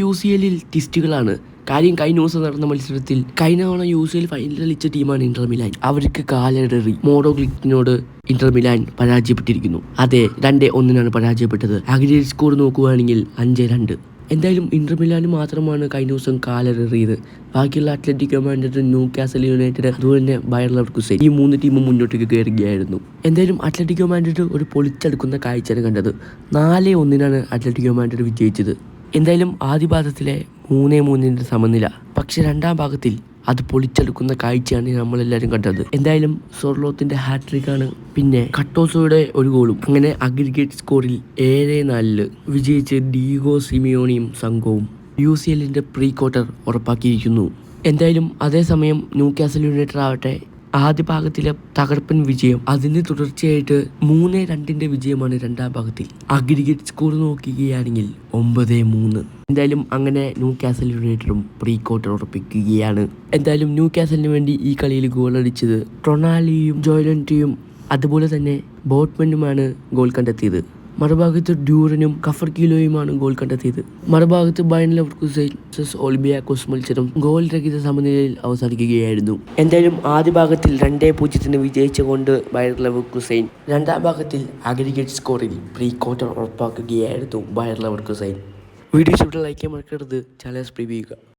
UCL-ൽ ടിസ്റ്റുകളാണ്. കാര്യം കഴിഞ്ഞ ദിവസം നടന്ന മത്സരത്തിൽ കഴിഞ്ഞ തവണ UCL ഫൈനൽ കളിച്ച ടീമാണ് ഇന്റർ മിലാൻ. അവർക്ക് കാലിടറി മോഡോഗ്ലിറ്റിനോട് ഇന്റർ മിലാൻ പരാജയപ്പെട്ടിരിക്കുന്നു. അതെ, 2-1 പരാജയപ്പെട്ടത്. അഗ്രിഗേറ്റ് സ്കോർ നോക്കുകയാണെങ്കിൽ 5-2. എന്തായാലും ഇന്റർ മിലാന് മാത്രമാണ് കഴിഞ്ഞ ദിവസം കാലിടറിയത്. ബാക്കിയുള്ള അത്ലറ്റിക്കോ മാഡ്രിഡ്, ന്യൂകാസൽ യുണൈറ്റഡ്, അതുപോലെ തന്നെ ബയർ ലെവർകുസെൻ, ഈ 3 ടീമും മുന്നോട്ടേക്ക് കയറുകയായിരുന്നു. എന്തായാലും അത്ലറ്റിക്കോ മാഡ്രിഡ് ഒരു പൊളിച്ചെടുക്കുന്ന കാഴ്ചയാണ് കണ്ടത്. 4-1 അത്ലറ്റിക്കോ മാഡ്രിഡ് വിജയിച്ചത്. എന്തായാലും ആദ്യ പാദത്തിലെ 3-3 സമനില, പക്ഷെ രണ്ടാം ഭാഗത്തിൽ അത് പൊളിച്ചെടുക്കുന്ന കാഴ്ചയാണ് നമ്മളെല്ലാവരും കണ്ടത്. എന്തായാലും സോർലോത്തിന്റെ ഹാട്രിക്കാണ്, പിന്നെ കട്ടോസോയുടെ ഒരു ഗോളും. അങ്ങനെ അഗ്രിഗേറ്റ് സ്കോറിൽ 7-4 വിജയിച്ച് ഡീഗോ സിമിയോണിയും സംഘവും UCL-ന്റെ പ്രീ ക്വാർട്ടർ ഉറപ്പാക്കിയിരിക്കുന്നു. എന്തായാലും അതേസമയം ന്യൂകാസൽ യുണൈറ്റഡ് ആവട്ടെ ആദ്യ ഭാഗത്തിലെ തകർപ്പൻ വിജയം, അതിന് തുടർച്ചയായിട്ട് 3-2 വിജയമാണ് രണ്ടാം ഭാഗത്തിൽ. അഗ്രിഗേറ്റ് സ്കോർ നോക്കുകയാണെങ്കിൽ 9-3. എന്തായാലും അങ്ങനെ ന്യൂകാസൽ യുണൈറ്റഡും പ്രീ ക്വാർട്ടർ ഉറപ്പിക്കുകയാണ്. എന്തായാലും ന്യൂകാസലിന് വേണ്ടി ഈ കളിയിൽ ഗോളടിച്ചത് ടൊണാലിയും ജോയലന്റെയും അതുപോലെ തന്നെ ബോട്ട്മനുമാണ് ഗോൾ കണ്ടെത്തിയത്. മറുഭാഗത്ത് ഡ്യൂറനും കഫർക്കീലോയുമാണ് ഗോൾ കണ്ടെത്തിയത്. മറുഭാഗത്ത് ബയർ ലെവർകുസെൻ ഒളിമ്പിയാക്കോസ് മത്സരം ഗോൾ രഹിത സമനിലയിൽ അവസാനിക്കുകയായിരുന്നു. എന്തായാലും ആദ്യ ഭാഗത്തിൽ 2-0 വിജയിച്ചുകൊണ്ട് ബയർ ലെവർകുസെൻ രണ്ടാം ഭാഗത്തിൽ അഗ്രിഗേറ്റ് സ്കോറിൽ പ്രീ ക്വാർട്ടർ ഉറപ്പാക്കുകയായിരുന്നു ബയർ ലെവർകുസെൻ. വീഡിയോ ഇഷ്ടപ്പെട്ട ലൈക്ക് ചെയ്യാൻ മറക്കരുത്. ചാനൽ സബ്സ്ക്രൈബ് ചെയ്യുക.